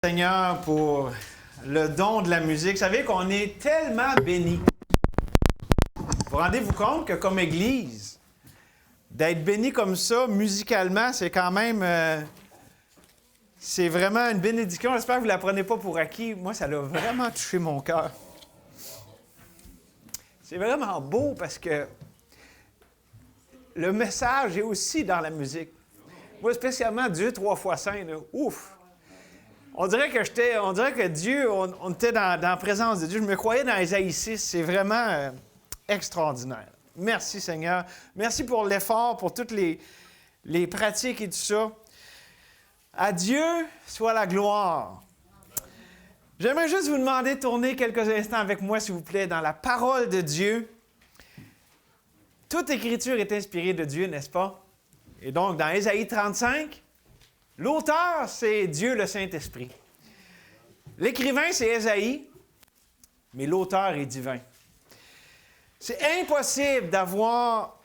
Seigneur pour le don de la musique. Vous savez qu'on est tellement bénis. Vous rendez-vous compte que comme Église, d'être béni comme ça, musicalement, c'est quand même... c'est vraiment une bénédiction. J'espère que vous ne la prenez pas pour acquis. Moi, ça a vraiment touché mon cœur. C'est vraiment beau parce que le message est aussi dans la musique. Moi, spécialement Dieu 3 fois saint, là, ouf! On dirait que Dieu, on était dans la présence de Dieu. Je me croyais dans Ésaïe 6. C'est vraiment extraordinaire. Merci Seigneur. Merci pour l'effort, pour toutes les pratiques et tout ça. À Dieu soit la gloire. J'aimerais juste vous demander de tourner quelques instants avec moi, s'il vous plaît, dans la parole de Dieu. Toute écriture est inspirée de Dieu, n'est-ce pas? Et donc, dans Ésaïe 35, l'auteur, c'est Dieu le Saint-Esprit. L'écrivain, c'est Ésaïe, mais l'auteur est divin. C'est impossible d'avoir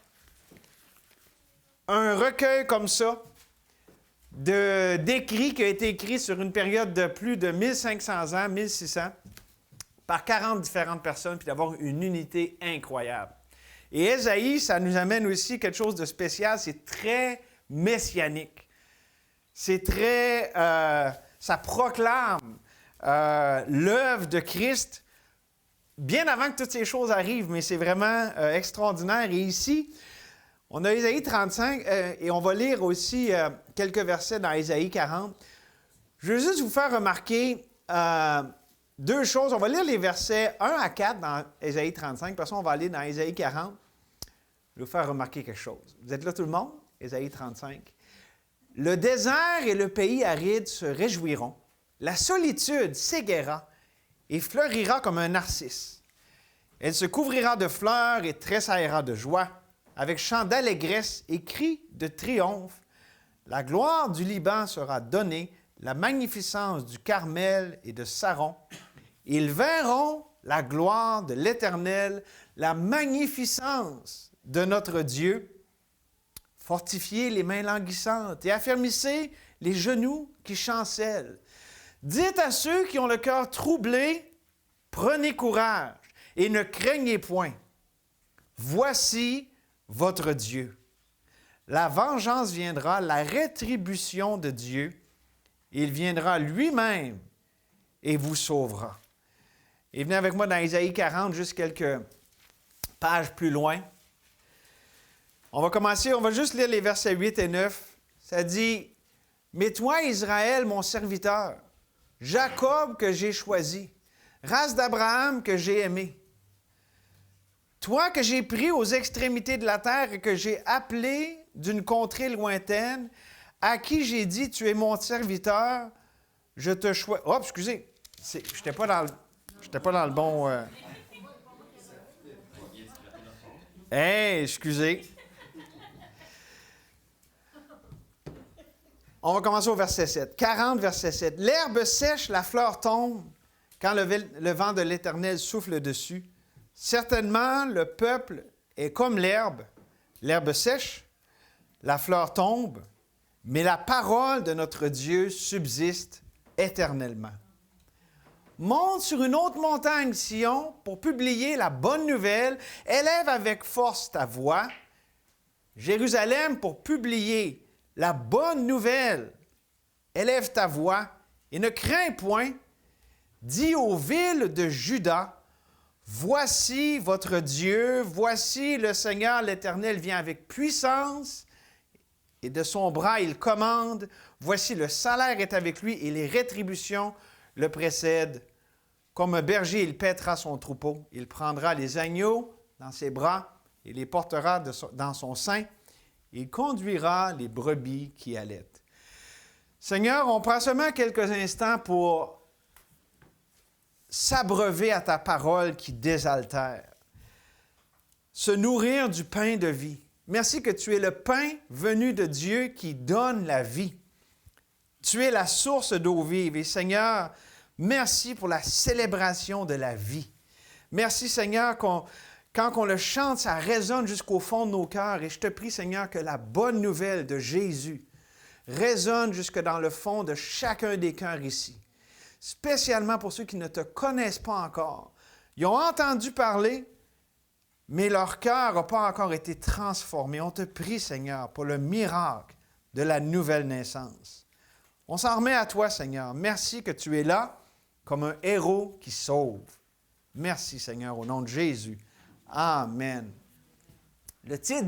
un recueil comme ça d'écrits qui a été écrit sur une période de plus de 1500 ans, 1600, par 40 différentes personnes, puis d'avoir une unité incroyable. Et Ésaïe, ça nous amène aussi quelque chose de spécial, c'est très messianique. C'est très... ça proclame l'œuvre de Christ bien avant que toutes ces choses arrivent, mais c'est vraiment extraordinaire. Et ici, on a Ésaïe 35 et on va lire aussi quelques versets dans Ésaïe 40. Je veux juste vous faire remarquer deux choses. On va lire les versets 1 à 4 dans Ésaïe 35, puis on va aller dans Ésaïe 40. Je vais vous faire remarquer quelque chose. Vous êtes là tout le monde? Ésaïe 35. Le désert et le pays aride se réjouiront. La solitude s'égaiera et fleurira comme un narcisse. Elle se couvrira de fleurs et tressaillera de joie, avec chant d'allégresse et cris de triomphe. La gloire du Liban sera donnée, la magnificence du Carmel et de Saron. Ils verront la gloire de l'Éternel, la magnificence de notre Dieu. Fortifiez les mains languissantes et affermissez les genoux qui chancellent. Dites à ceux qui ont le cœur troublé, prenez courage et ne craignez point. Voici votre Dieu. La vengeance viendra, la rétribution de Dieu. Il viendra lui-même et vous sauvera. Et venez avec moi dans Ésaïe 40, juste quelques pages plus loin. On va juste lire les versets 8 et 9. Ça dit, « Mais toi, Israël, mon serviteur, Jacob que j'ai choisi, race d'Abraham que j'ai aimé, toi que j'ai pris aux extrémités de la terre et que j'ai appelé d'une contrée lointaine, à qui j'ai dit, tu es mon serviteur, je te choisis. » Oh, excusez, je n'étais pas dans le bon... Hey, excusez. On va commencer au verset 7. 40, verset 7. « L'herbe sèche, la fleur tombe, quand le vent de l'Éternel souffle dessus. Certainement, le peuple est comme l'herbe. L'herbe sèche, la fleur tombe, mais la parole de notre Dieu subsiste éternellement. Monte sur une haute montagne, Sion, pour publier la bonne nouvelle. Élève avec force ta voix. Jérusalem, pour publier la bonne nouvelle. Élève ta voix et ne crains point. Dis aux villes de Juda, voici votre Dieu, voici le Seigneur l'Éternel vient avec puissance et de son bras il commande. Voici le salaire est avec lui et les rétributions le précèdent. Comme un berger, il paîtra son troupeau. Il prendra les agneaux dans ses bras et les portera dans son sein. Il conduira les brebis qui allaitent. Seigneur, on prend seulement quelques instants pour s'abreuver à ta parole qui désaltère. Se nourrir du pain de vie. Merci que tu es le pain venu de Dieu qui donne la vie. Tu es la source d'eau vive. Et Seigneur, merci pour la célébration de la vie. Merci Seigneur quand on le chante, ça résonne jusqu'au fond de nos cœurs. Et je te prie, Seigneur, que la bonne nouvelle de Jésus résonne jusque dans le fond de chacun des cœurs ici. spécialement pour ceux qui ne te connaissent pas encore. Ils ont entendu parler, mais leur cœur n'a pas encore été transformé. On te prie, Seigneur, pour le miracle de la nouvelle naissance. On s'en remet à toi, Seigneur. Merci que tu es là comme un héros qui sauve. Merci, Seigneur, au nom de Jésus. Amen. Le titre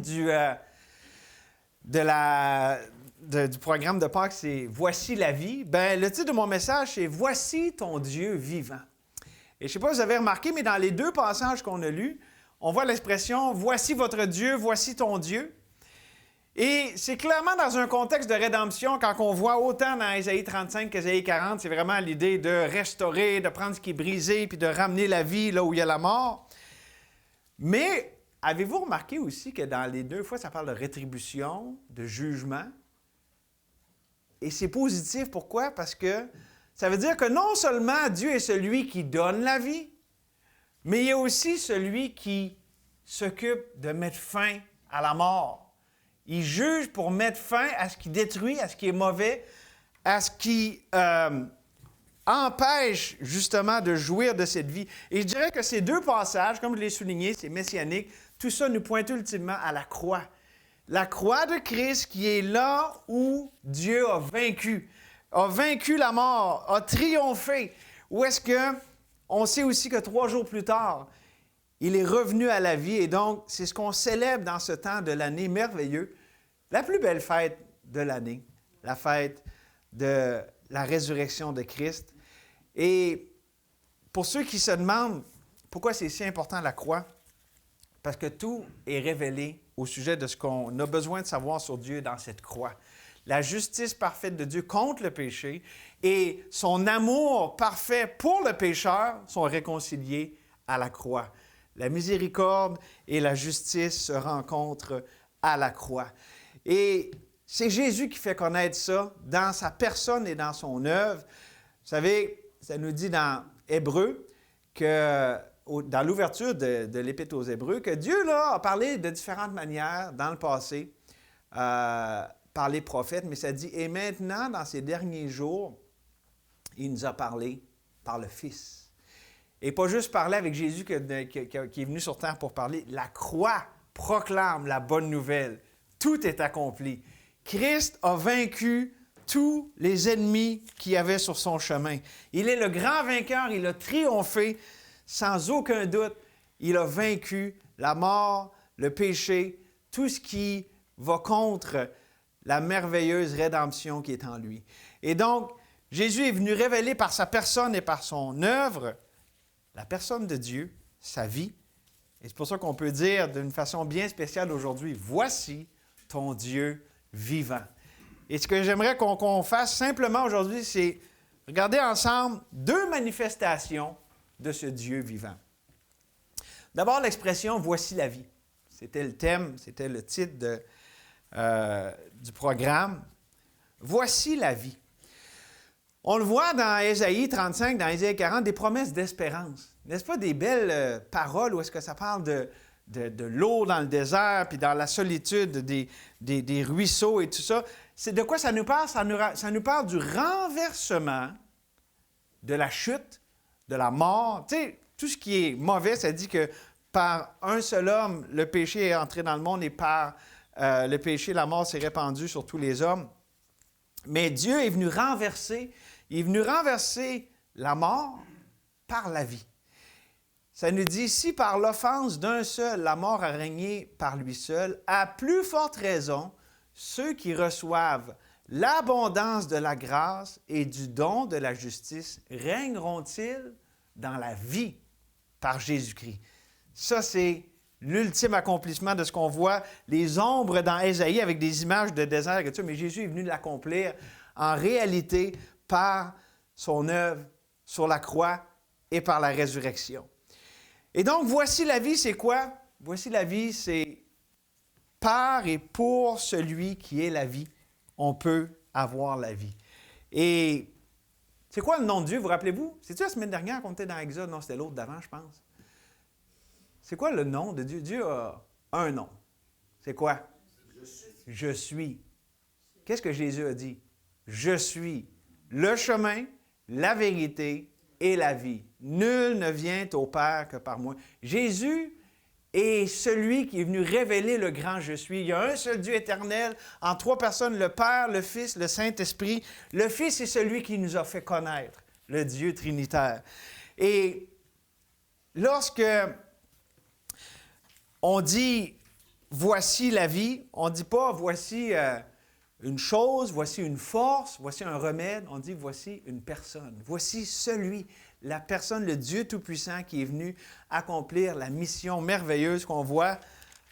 du programme de Pâques, c'est « Voici la vie ». Ben, le titre de mon message, c'est « Voici ton Dieu vivant ». Et je ne sais pas si vous avez remarqué, mais dans les deux passages qu'on a lus, on voit l'expression « Voici votre Dieu, voici ton Dieu ». Et c'est clairement dans un contexte de rédemption, quand on voit autant dans Ésaïe 35 qu'Ésaïe 40, c'est vraiment l'idée de restaurer, de prendre ce qui est brisé, puis de ramener la vie là où il y a la mort. Mais avez-vous remarqué aussi que dans les deux fois, ça parle de rétribution, de jugement? Et c'est positif, pourquoi? Parce que ça veut dire que non seulement Dieu est celui qui donne la vie, mais il est aussi celui qui s'occupe de mettre fin à la mort. Il juge pour mettre fin à ce qui détruit, à ce qui est mauvais, à ce qui empêche justement de jouir de cette vie. Et je dirais que ces deux passages, comme je l'ai souligné, c'est messianique, tout ça nous pointe ultimement à la croix. La croix de Christ qui est là où Dieu a vaincu la mort, a triomphé. Où est-ce qu'on sait aussi que 3 jours plus tard, il est revenu à la vie et donc c'est ce qu'on célèbre dans ce temps de l'année merveilleux, la plus belle fête de l'année, la fête de la résurrection de Christ. Et pour ceux qui se demandent pourquoi c'est si important la croix, parce que tout est révélé au sujet de ce qu'on a besoin de savoir sur Dieu dans cette croix. La justice parfaite de Dieu contre le péché et son amour parfait pour le pécheur sont réconciliés à la croix. La miséricorde et la justice se rencontrent à la croix. Et c'est Jésus qui fait connaître ça dans sa personne et dans son œuvre. Vous savez, ça nous dit dans Hébreux, dans l'ouverture de l'Épître aux Hébreux, que Dieu là, a parlé de différentes manières dans le passé par les prophètes, mais ça dit « Et maintenant, dans ces derniers jours, il nous a parlé par le Fils ». Et pas juste parler avec Jésus qui est venu sur terre pour parler. La croix proclame la bonne nouvelle. Tout est accompli. Christ a vaincu tous les ennemis qu'il y avait sur son chemin. Il est le grand vainqueur, il a triomphé sans aucun doute. Il a vaincu la mort, le péché, tout ce qui va contre la merveilleuse rédemption qui est en lui. Et donc, Jésus est venu révéler par sa personne et par son œuvre la personne de Dieu, sa vie. Et c'est pour ça qu'on peut dire d'une façon bien spéciale aujourd'hui, « Voici ton Dieu vivant ». Et ce que j'aimerais qu'on fasse simplement aujourd'hui, c'est regarder ensemble 2 manifestations de ce Dieu vivant. D'abord, l'expression « Voici la vie ». C'était le thème, c'était le titre du programme. « Voici la vie ». On le voit dans Ésaïe 35, dans Ésaïe 40, des promesses d'espérance. N'est-ce pas des belles paroles où est-ce que ça parle de l'eau dans le désert, puis dans la solitude des ruisseaux et tout ça? C'est de quoi ça nous parle? Ça nous parle du renversement, de la chute, de la mort. Tu sais, tout ce qui est mauvais, ça dit que par un seul homme, le péché est entré dans le monde et par le péché, la mort s'est répandue sur tous les hommes. Mais Dieu est venu renverser. Il est venu renverser la mort par la vie. Ça nous dit, si par l'offense d'un seul, la mort a régné par lui seul, à plus forte raison, ceux qui reçoivent l'abondance de la grâce et du don de la justice régneront-ils dans la vie par Jésus-Christ. Ça, c'est l'ultime accomplissement de ce qu'on voit, les ombres dans Ésaïe avec des images de désert et tout ça, mais Jésus est venu l'accomplir en réalité par son œuvre sur la croix et par la résurrection. Et donc, voici la vie, c'est quoi? Voici la vie, c'est par et pour celui qui est la vie, on peut avoir la vie. Et c'est quoi le nom de Dieu, vous rappelez-vous? C'est-tu la semaine dernière qu'on était dans Exode? Non, c'était l'autre d'avant, je pense. C'est quoi le nom de Dieu? Dieu a un nom. C'est quoi? Je suis. Qu'est-ce que Jésus a dit? Je suis le chemin, la vérité et la vie. Nul ne vient au Père que par moi. Jésus est celui qui est venu révéler le grand je suis. Il y a un seul Dieu éternel, en trois personnes, le Père, le Fils, le Saint-Esprit. Le Fils est celui qui nous a fait connaître le Dieu trinitaire. Et lorsque on dit « voici la vie », on ne dit pas « voici une chose, voici une force, voici un remède », on dit « voici une personne ». Voici celui, la personne, le Dieu Tout-Puissant qui est venu accomplir la mission merveilleuse qu'on voit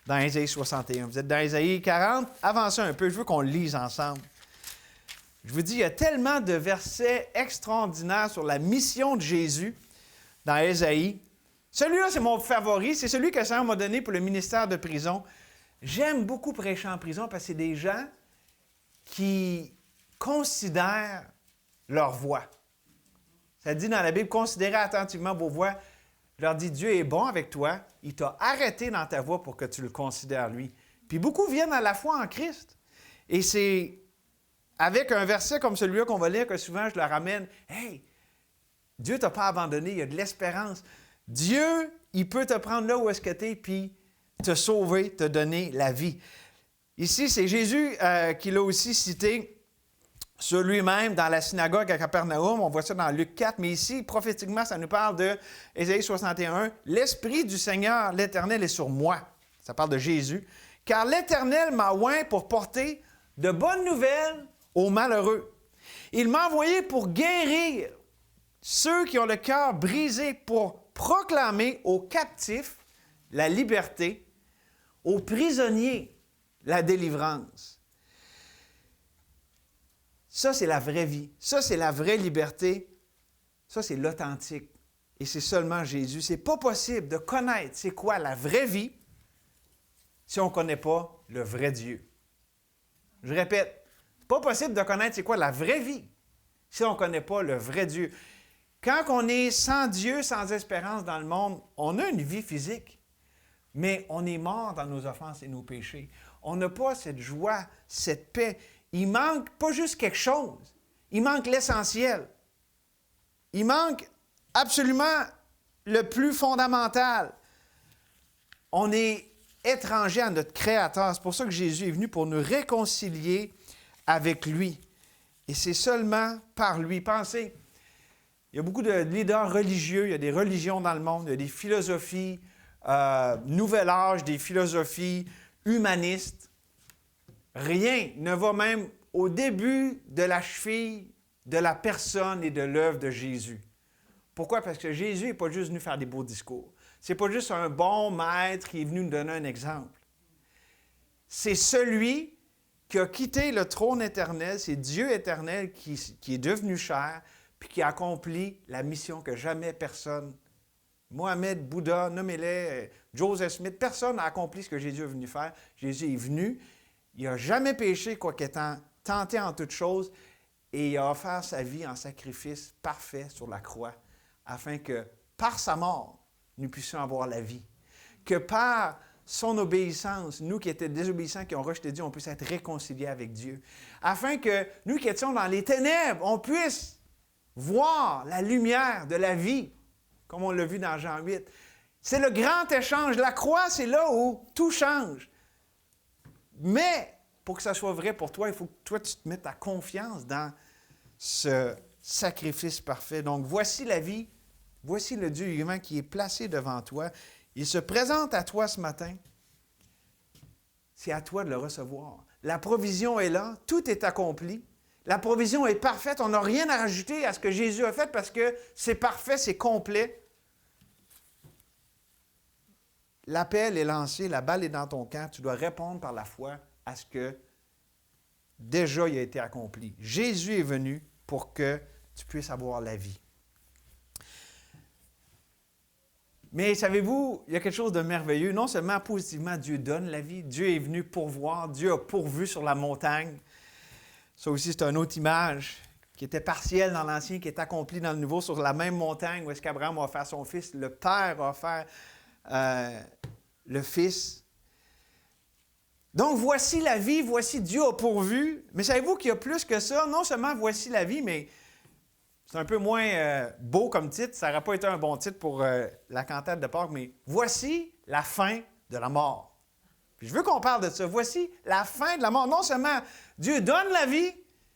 dans Ésaïe 61. Vous êtes dans Ésaïe 40, avancez un peu, je veux qu'on le lise ensemble. Je vous dis, il y a tellement de versets extraordinaires sur la mission de Jésus dans Ésaïe. Celui-là, c'est mon favori, c'est celui que le Seigneur m'a donné pour le ministère de prison. J'aime beaucoup prêcher en prison parce que c'est des gens qui considèrent leur voix. Ça dit dans la Bible, considérez attentivement vos voix. Je leur dis, Dieu est bon avec toi. Il t'a arrêté dans ta voix pour que tu le considères lui. Puis beaucoup viennent à la foi en Christ. Et c'est avec un verset comme celui-là qu'on va lire que souvent je leur ramène. Hey, Dieu ne t'a pas abandonné, il y a de l'espérance. Dieu, il peut te prendre là où est-ce que tu es, puis te sauver, te donner la vie. Ici, c'est Jésus qui l'a aussi cité sur lui-même dans la synagogue à Capernaum. On voit ça dans Luc 4, mais ici, prophétiquement, ça nous parle de Ésaïe 61. « L'Esprit du Seigneur, l'Éternel, est sur moi. » Ça parle de Jésus. « Car l'Éternel m'a oint pour porter de bonnes nouvelles aux malheureux. Il m'a envoyé pour guérir ceux qui ont le cœur brisé, pour proclamer aux captifs la liberté, aux prisonniers la délivrance. » Ça, c'est la vraie vie. Ça, c'est la vraie liberté. Ça, c'est l'authentique. Et c'est seulement Jésus. C'est pas possible de connaître c'est quoi la vraie vie si on ne connaît pas le vrai Dieu. Je répète, c'est pas possible de connaître c'est quoi la vraie vie si on ne connaît pas le vrai Dieu. Quand on est sans Dieu, sans espérance dans le monde, on a une vie physique, mais on est mort dans nos offenses et nos péchés. On n'a pas cette joie, cette paix. Il manque pas juste quelque chose, il manque l'essentiel. Il manque absolument le plus fondamental. On est étranger à notre Créateur. C'est pour ça que Jésus est venu pour nous réconcilier avec lui. Et c'est seulement par lui. Pensez, il y a beaucoup de leaders religieux, il y a des religions dans le monde, il y a des philosophies nouvel âge, des philosophies humanistes. Rien ne va même au début de la cheville de la personne et de l'œuvre de Jésus. Pourquoi? Parce que Jésus n'est pas juste venu faire des beaux discours. Ce n'est pas juste un bon maître qui est venu nous donner un exemple. C'est celui qui a quitté le trône éternel, c'est Dieu éternel qui est devenu chair, puis qui a accompli la mission que jamais personne, Mohamed, Bouddha, nommez-les, Joseph Smith, personne n'a accompli ce que Jésus est venu faire. Jésus est venu, il n'a jamais péché, quoiqu'étant tenté en toutes choses, et il a offert sa vie en sacrifice parfait sur la croix, afin que, par sa mort, nous puissions avoir la vie. Que par son obéissance, nous qui étions désobéissants, qui ont rejeté Dieu, on puisse être réconciliés avec Dieu. Afin que nous qui étions dans les ténèbres, on puisse voir la lumière de la vie, comme on l'a vu dans Jean 8. C'est le grand échange. La croix, c'est là où tout change. Mais pour que ça soit vrai pour toi, il faut que toi, tu te mettes ta confiance dans ce sacrifice parfait. Donc, voici la vie, voici le Dieu vivant qui est placé devant toi. Il se présente à toi ce matin. C'est à toi de le recevoir. La provision est là, tout est accompli. La provision est parfaite, on n'a rien à rajouter à ce que Jésus a fait parce que c'est parfait, c'est complet. L'appel est lancé, la balle est dans ton camp, tu dois répondre par la foi à ce que déjà il a été accompli. Jésus est venu pour que tu puisses avoir la vie. Mais savez-vous, il y a quelque chose de merveilleux. Non seulement positivement, Dieu donne la vie, Dieu est venu pourvoir, Dieu a pourvu sur la montagne. Ça aussi, c'est une autre image qui était partielle dans l'Ancien, qui est accomplie dans le Nouveau, sur la même montagne où est-ce qu'Abraham a offert son fils. Le Père a offert le Fils. Donc, voici la vie, voici Dieu a pourvu. Mais savez-vous qu'il y a plus que ça? Non seulement voici la vie, mais C'est un peu moins beau comme titre. Ça n'aurait pas été un bon titre pour la cantate de Pâques, mais « Voici la fin de la mort ». Puis je veux qu'on parle de ça. Voici la fin de la mort. Non seulement Dieu donne la vie,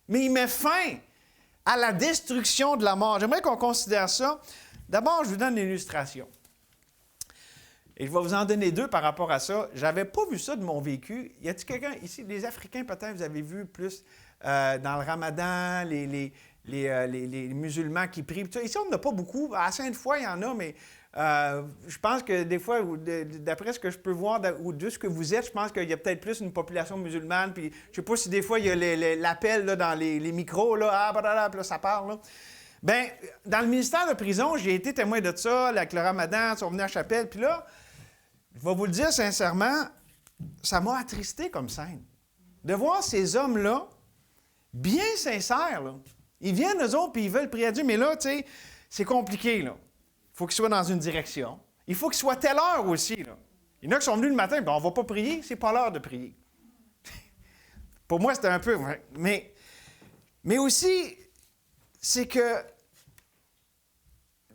mais il met fin à la destruction de la mort. J'aimerais qu'on considère ça. D'abord, je vous donne une illustration. Et je vais vous en donner deux par rapport à ça. Je n'avais pas vu ça de mon vécu. Y a-t-il quelqu'un ici, les Africains peut-être, vous avez vu plus dans le Ramadan, les musulmans qui prient. Ici, on n'en a pas beaucoup. À Sainte-Foy, il y en a, mais je pense que des fois, d'après ce que je peux voir ou de ce que vous êtes, je pense qu'il y a peut-être plus une population musulmane. Puis je ne sais pas si des fois, il y a l'appel là, dans les micros, là, puis là, ça part. Là. Bien, dans le ministère de prison, j'ai été témoin de ça, avec le Ramadan, ils sont venus à la chapelle. Puis là, je vais vous le dire sincèrement, ça m'a attristé comme scène. De voir ces hommes-là, bien sincères, là. Ils viennent, eux autres, puis ils veulent prier à Dieu, mais là, tu sais, c'est compliqué, là. Il faut qu'ils soient dans une direction. Il faut qu'ils soient telle heure aussi, là. Il y en a qui sont venus le matin, bien, on ne va pas prier, c'est pas l'heure de prier. Pour moi, c'était un peu... Mais aussi, c'est que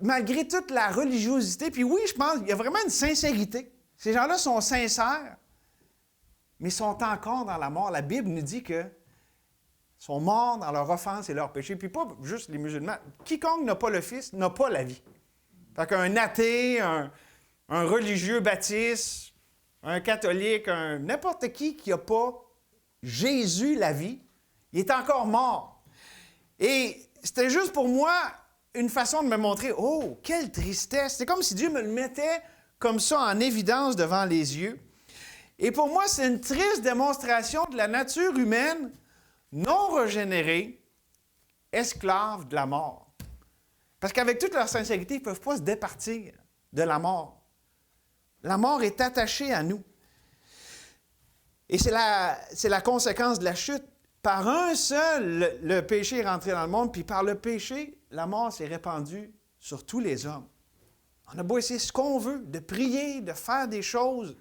malgré toute la religiosité, puis oui, je pense qu'il y a vraiment une sincérité. Ces gens-là sont sincères, mais sont encore dans la mort. La Bible nous dit que sont morts dans leur offense et leur péché. Puis pas juste les musulmans. Quiconque n'a pas le Fils n'a pas la vie. Fait qu'un athée, un religieux baptiste, un catholique, n'importe qui n'a pas Jésus, la vie, il est encore mort. Et c'était juste pour moi une façon de me montrer, oh, quelle tristesse! C'est comme si Dieu me le mettait comme ça en évidence devant les yeux. Et pour moi, c'est une triste démonstration de la nature humaine non régénérée, esclave de la mort. Parce qu'avec toute leur sincérité, ils ne peuvent pas se départir de la mort. La mort est attachée à nous. Et c'est la conséquence de la chute. Par un seul, le péché est rentré dans le monde, puis par le péché, la mort s'est répandue sur tous les hommes. On a beau essayer ce qu'on veut, de prier, de faire des choses.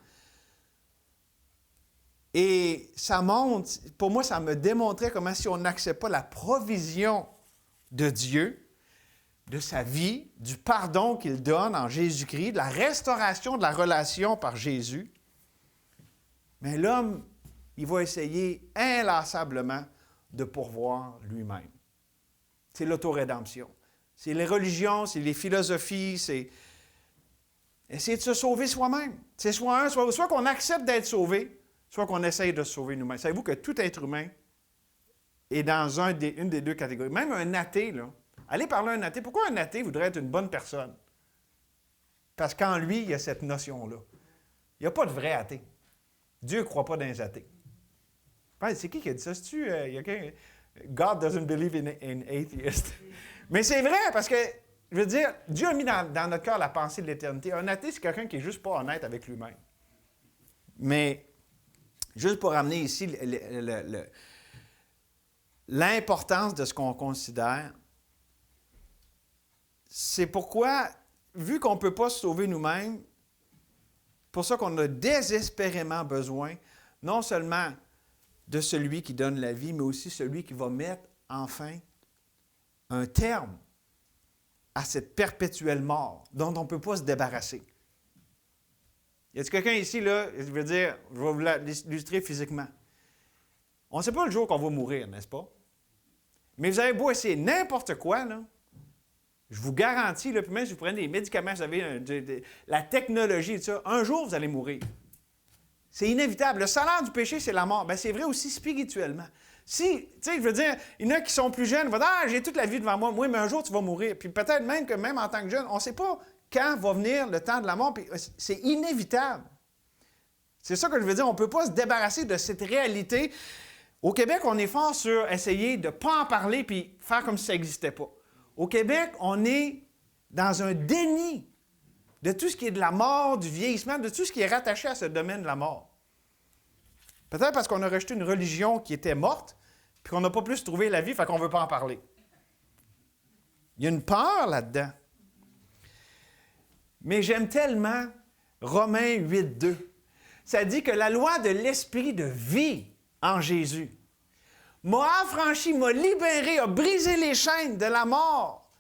Et ça montre, pour moi, ça me démontrait comment si on n'accepte pas la provision de Dieu, de sa vie, du pardon qu'il donne en Jésus-Christ, de la restauration de la relation par Jésus, mais l'homme, il va essayer inlassablement de pourvoir lui-même. C'est l'autorédemption. C'est les religions, c'est les philosophies, c'est essayer de se sauver soi-même. C'est soit qu'on accepte d'être sauvé, soit qu'on essaye de se sauver nous-mêmes. Savez-vous que tout être humain est dans une des deux catégories. Même un athée, là. Allez parler à un athée. Pourquoi un athée voudrait être une bonne personne? Parce qu'en lui, il y a cette notion-là. Il n'y a pas de vrai athée. Dieu ne croit pas dans les athées. C'est qui a dit ça? C'est-tu... God doesn't believe in atheists. Mais c'est vrai, parce que, je veux dire, Dieu a mis dans notre cœur la pensée de l'éternité. Un athée, c'est quelqu'un qui n'est juste pas honnête avec lui-même. Mais, juste pour amener ici l'importance de ce qu'on considère, c'est pourquoi, vu qu'on ne peut pas se sauver nous-mêmes, pour ça qu'on a désespérément besoin, non seulement de celui qui donne la vie, mais aussi celui qui va mettre enfin un terme à cette perpétuelle mort dont on ne peut pas se débarrasser. Y a-t-il quelqu'un ici, là, je veux dire, je vais vous l'illustrer physiquement. On ne sait pas le jour qu'on va mourir, n'est-ce pas? Mais vous avez beau essayer n'importe quoi, là, je vous garantis, là, puis même si vous prenez des médicaments, vous avez la technologie et tout ça, un jour, vous allez mourir. C'est inévitable. Le salaire du péché, c'est la mort. Bien, c'est vrai aussi spirituellement. Si, tu sais, je veux dire, il y en a qui sont plus jeunes, vont dire « Ah, j'ai toute la vie devant moi. Oui, mais un jour, tu vas mourir. » Puis peut-être même que même en tant que jeune, on ne sait pas quand va venir le temps de la mort. Puis c'est inévitable. C'est ça que je veux dire. On ne peut pas se débarrasser de cette réalité. Au Québec, on est fort sur essayer de ne pas en parler puis faire comme si ça n'existait pas. Au Québec, on est dans un déni de tout ce qui est de la mort, du vieillissement, de tout ce qui est rattaché à ce domaine de la mort. Peut-être parce qu'on a rejeté une religion qui était morte, puis qu'on n'a pas plus trouvé la vie, fait qu'on ne veut pas en parler. Il y a une peur là-dedans. Mais j'aime tellement Romains 8:2. Ça dit que la loi de l'esprit de vie en Jésus m'a affranchi, m'a libéré, a brisé les chaînes de la mort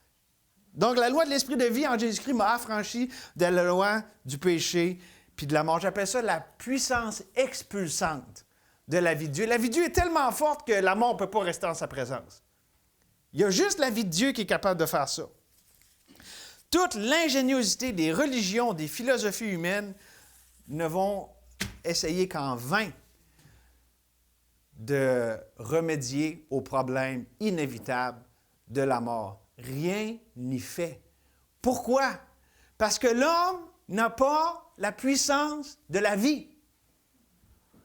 Donc, la loi de l'esprit de vie en Jésus-Christ m'a affranchi de la loi du péché puis de la mort. J'appelle ça la puissance expulsante de la vie de Dieu. La vie de Dieu est tellement forte que la mort ne peut pas rester en sa présence. Il y a juste la vie de Dieu qui est capable de faire ça. Toute l'ingéniosité des religions, des philosophies humaines ne vont essayer qu'en vain de remédier au problème inévitable de la mort. Rien n'y fait. Pourquoi? Parce que l'homme n'a pas la puissance de la vie.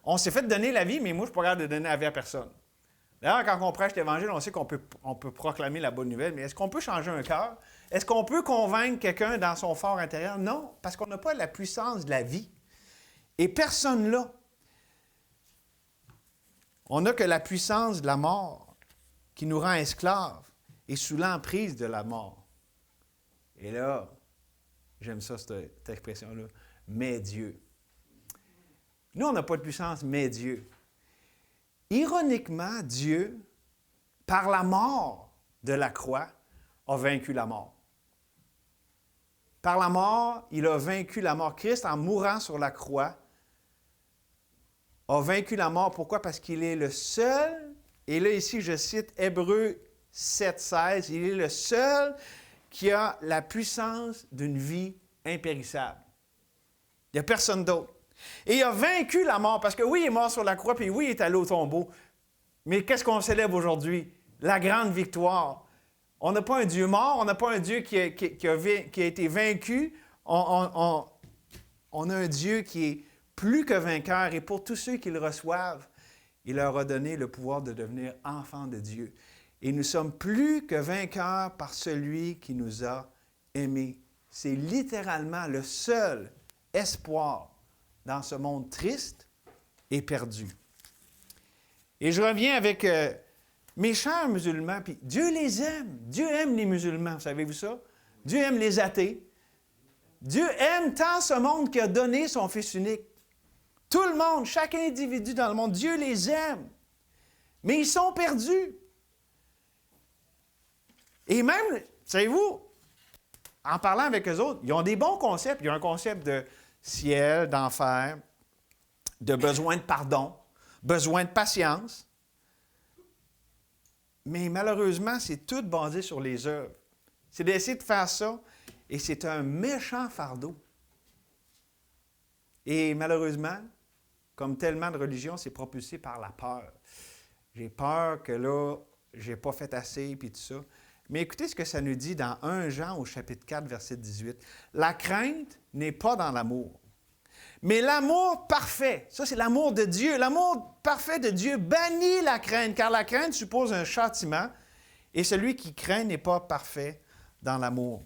On s'est fait donner la vie, mais moi, je ne suis pas capable de donner la vie à personne. D'ailleurs, quand on prêche l'Évangile, on sait qu'on peut proclamer la bonne nouvelle, mais est-ce qu'on peut changer un cœur? Est-ce qu'on peut convaincre quelqu'un dans son fort intérieur? Non, parce qu'on n'a pas la puissance de la vie. Et personne là. On n'a que la puissance de la mort qui nous rend esclaves et sous l'emprise de la mort. Et là, j'aime ça, cette expression-là, mais Dieu. Nous, on n'a pas de puissance, mais Dieu. Ironiquement, Dieu, par la mort de la croix, a vaincu la mort. Par la mort, il a vaincu la mort. Christ, en mourant sur la croix, a vaincu la mort. Pourquoi? Parce qu'il est le seul, et là ici je cite Hébreux 7,16, il est le seul qui a la puissance d'une vie impérissable. Il n'y a personne d'autre. Et il a vaincu la mort, parce que oui, il est mort sur la croix, puis oui, il est allé au tombeau. Mais qu'est-ce qu'on célèbre aujourd'hui? La grande victoire. On n'a pas un Dieu mort, on n'a pas un Dieu qui a été vaincu. On a un Dieu qui est plus que vainqueur, et pour tous ceux qui le reçoivent, il leur a donné le pouvoir de devenir enfants de Dieu. Et nous sommes plus que vainqueurs par celui qui nous a aimés. C'est littéralement le seul espoir dans ce monde triste et perdu. Et je reviens avec mes chers musulmans, puis Dieu les aime. Dieu aime les musulmans, savez-vous ça? Dieu aime les athées. Dieu aime tant ce monde qu'il a donné son Fils unique. Tout le monde, chaque individu dans le monde, Dieu les aime. Mais ils sont perdus. Et même, savez-vous, en parlant avec eux autres, ils ont des bons concepts. Ils ont un concept de ciel, d'enfer, de besoin de pardon, besoin de patience. Mais malheureusement, c'est tout basé sur les œuvres. C'est d'essayer de faire ça, et c'est un méchant fardeau. Et malheureusement, comme tellement de religions, c'est propulsé par la peur. J'ai peur que là, je n'ai pas fait assez, puis tout ça. Mais écoutez ce que ça nous dit dans 1 Jean au chapitre 4, verset 18. La crainte n'est pas dans l'amour. Mais l'amour parfait, ça c'est l'amour de Dieu, l'amour parfait de Dieu bannit la crainte, car la crainte suppose un châtiment, et celui qui craint n'est pas parfait dans l'amour.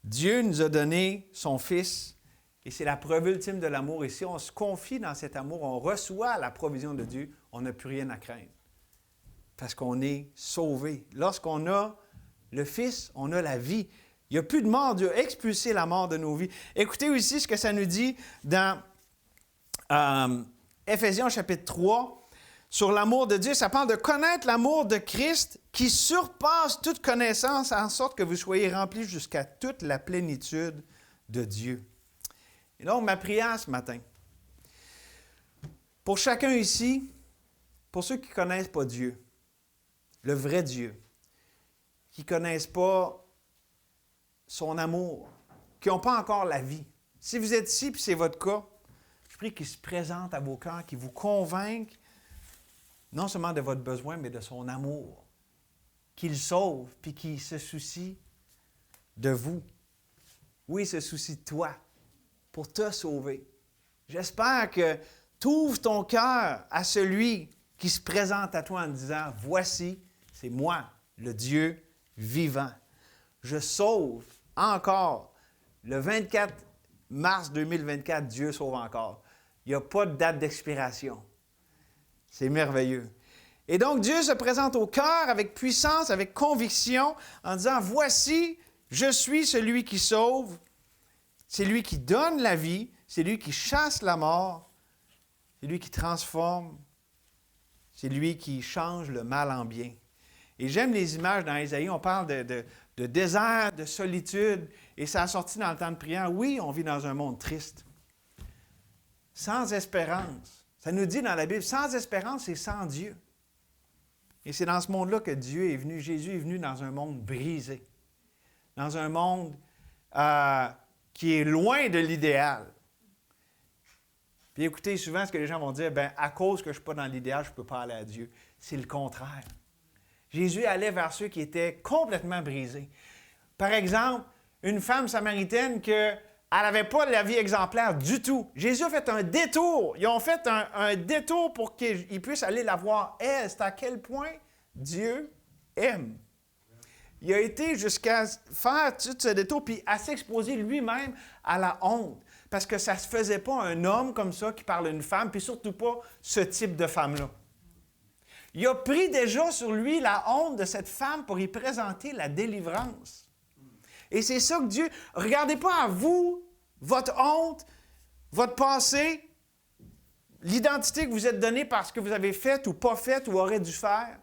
Dieu nous a donné son Fils, et c'est la preuve ultime de l'amour. Et si on se confie dans cet amour, on reçoit la provision de Dieu, on n'a plus rien à craindre. Parce qu'on est sauvé. Lorsqu'on a le Fils, on a la vie. Il n'y a plus de mort. Dieu a expulsé la mort de nos vies. Écoutez aussi ce que ça nous dit dans Éphésiens chapitre 3. Sur l'amour de Dieu, ça parle de connaître l'amour de Christ qui surpasse toute connaissance, en sorte que vous soyez remplis jusqu'à toute la plénitude de Dieu. Et donc, ma prière ce matin, pour chacun ici, pour ceux qui ne connaissent pas Dieu, le vrai Dieu, qui ne connaissent pas son amour, qui n'ont pas encore la vie. Si vous êtes ici et c'est votre cas, je prie qu'il se présente à vos cœurs, qu'il vous convainque non seulement de votre besoin, mais de son amour, qu'il sauve puis qu'il se soucie de vous. Oui, il se soucie de toi pour te sauver. J'espère que tu ouvres ton cœur à celui qui se présente à toi en disant « Voici, c'est moi, le Dieu vivant. Je sauve encore. » Le 24 mars 2024, Dieu sauve encore. Il n'y a pas de date d'expiration. C'est merveilleux. Et donc, Dieu se présente au cœur avec puissance, avec conviction, en disant « Voici, je suis celui qui sauve. C'est lui qui donne la vie. C'est lui qui chasse la mort. C'est lui qui transforme. C'est lui qui change le mal en bien. » Et j'aime les images dans Ésaïe, on parle de désert, de solitude, et ça a sorti dans le temps de prière. Oui, on vit dans un monde triste, sans espérance. Ça nous dit dans la Bible, sans espérance et sans Dieu. Et c'est dans ce monde-là que Dieu est venu, Jésus est venu dans un monde brisé, dans un monde qui est loin de l'idéal. Puis écoutez, souvent ce que les gens vont dire, bien, à cause que je ne suis pas dans l'idéal, je ne peux pas aller à Dieu. C'est le contraire. Jésus allait vers ceux qui étaient complètement brisés. Par exemple, une femme samaritaine elle n'avait pas la vie exemplaire du tout. Jésus a fait un détour. Ils ont fait un détour pour qu'ils puissent aller la voir. Elle, c'est à quel point Dieu aime. Il a été jusqu'à faire tout ce détour, puis à s'exposer lui-même à la honte. Parce que ça ne se faisait pas un homme comme ça qui parle à une femme, puis surtout pas ce type de femme-là. Il a pris déjà sur lui la honte de cette femme pour y présenter la délivrance. Et c'est ça que Dieu... Regardez pas à vous, votre honte, votre passé, l'identité que vous êtes donnée par ce que vous avez fait ou pas fait ou aurez dû faire.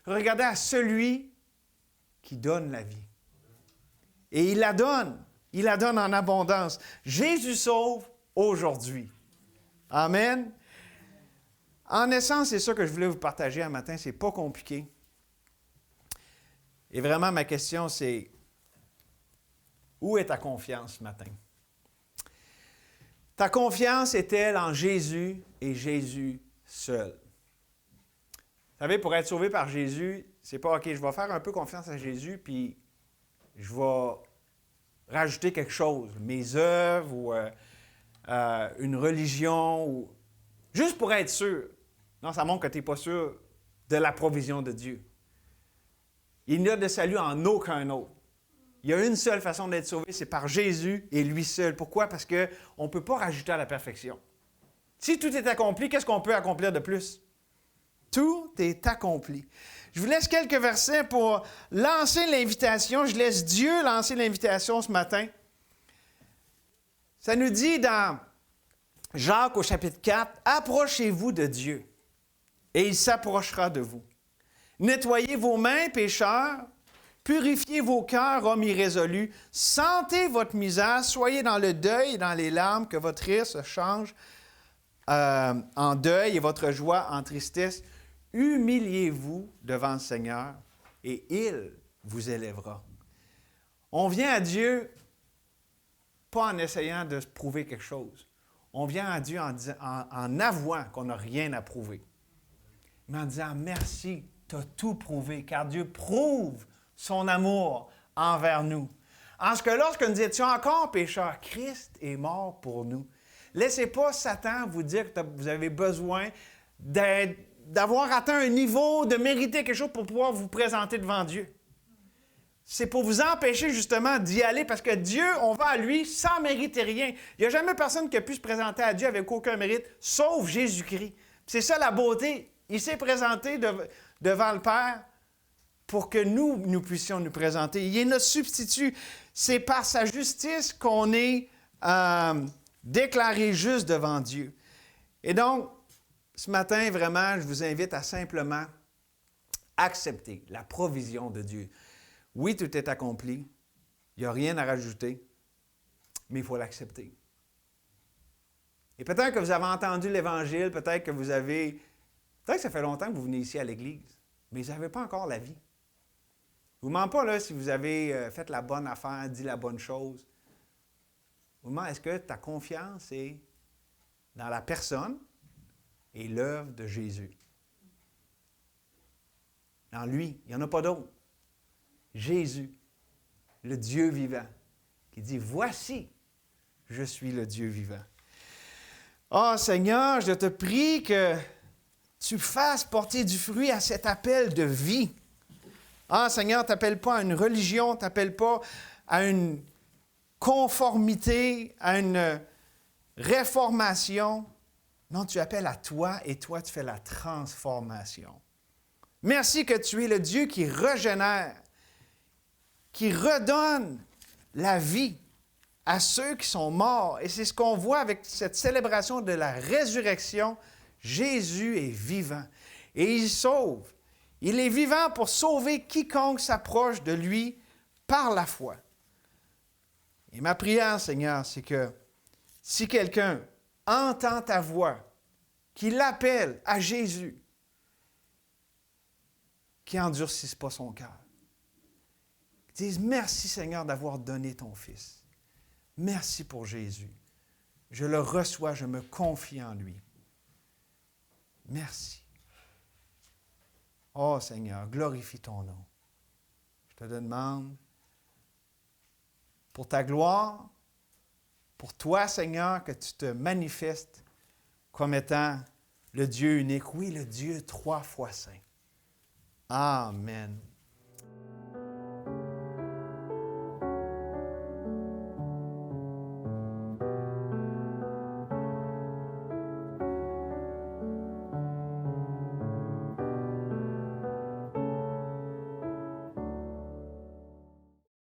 Regardez à celui qui donne la vie. Et il la donne. Il la donne en abondance. Jésus sauve aujourd'hui. Amen. En essence, c'est ça que je voulais vous partager un matin. C'est pas compliqué. Et vraiment, ma question, c'est où est ta confiance ce matin? Ta confiance est-elle en Jésus et Jésus seul? Vous savez, pour être sauvé par Jésus, c'est pas « OK, je vais faire un peu confiance à Jésus, puis je vais rajouter quelque chose, mes œuvres ou une religion, ou juste pour être sûr. » Non, ça montre que tu n'es pas sûr de la provision de Dieu. Il n'y a de salut en aucun autre. Il y a une seule façon d'être sauvé, c'est par Jésus et lui seul. Pourquoi? Parce qu'on ne peut pas rajouter à la perfection. Si tout est accompli, qu'est-ce qu'on peut accomplir de plus? Tout est accompli. Je vous laisse quelques versets pour lancer l'invitation. Je laisse Dieu lancer l'invitation ce matin. Ça nous dit dans Jacques au chapitre 4, « Approchez-vous de Dieu, et il s'approchera de vous. Nettoyez vos mains, pécheurs, purifiez vos cœurs, hommes irrésolus, sentez votre misère, soyez dans le deuil et dans les larmes, que votre rire se change en deuil et votre joie en tristesse. Humiliez-vous devant le Seigneur, et il vous élèvera. » On vient à Dieu pas en essayant de se prouver quelque chose. On vient à Dieu en avouant qu'on n'a rien à prouver. Mais en disant « Merci, tu as tout prouvé, car Dieu prouve son amour envers nous. » En ce que lorsque nous étions encore pécheurs, Christ est mort pour nous. Laissez pas Satan vous dire que vous avez besoin d'avoir atteint un niveau, de mériter quelque chose pour pouvoir vous présenter devant Dieu. C'est pour vous empêcher justement d'y aller parce que Dieu, on va à lui sans mériter rien. Il n'y a jamais personne qui a pu se présenter à Dieu avec aucun mérite, sauf Jésus-Christ. C'est ça la beauté. Il s'est présenté devant le Père pour que nous puissions nous présenter. Il est notre substitut. C'est par sa justice qu'on est déclaré juste devant Dieu. Et donc, ce matin, vraiment, je vous invite à simplement accepter la provision de Dieu. Oui, tout est accompli. Il n'y a rien à rajouter, mais il faut l'accepter. Et peut-être que vous avez entendu l'Évangile, peut-être que ça fait longtemps que vous venez ici à l'Église, mais vous n'avez pas encore la vie. Je ne vous mens pas là, si vous avez fait la bonne affaire, dit la bonne chose. Je vous demande, est-ce que ta confiance est dans la personne et l'œuvre de Jésus? Dans lui, il n'y en a pas d'autre. Jésus, le Dieu vivant, qui dit « Voici, je suis le Dieu vivant. » Oh Seigneur, je te prie que tu fasses porter du fruit à cet appel de vie. Ah Seigneur, tu n'appelles pas à une religion, tu n'appelles pas à une conformité, à une réformation. Non, tu appelles à toi et toi, tu fais la transformation. Merci que tu es le Dieu qui régénère, qui redonne la vie à ceux qui sont morts. Et c'est ce qu'on voit avec cette célébration de la résurrection. Jésus est vivant et il sauve. Il est vivant pour sauver quiconque s'approche de lui par la foi. Et ma prière, Seigneur, c'est que si quelqu'un entend ta voix, qu'il appelle à Jésus, qu'il n'endurcisse pas son cœur. Qu'il dise, merci Seigneur d'avoir donné ton Fils. Merci pour Jésus. Je le reçois, je me confie en lui. Merci. Oh Seigneur, glorifie ton nom. Je te demande pour ta gloire, pour toi Seigneur, que tu te manifestes comme étant le Dieu unique. Oui, le Dieu 3 fois saint. Amen.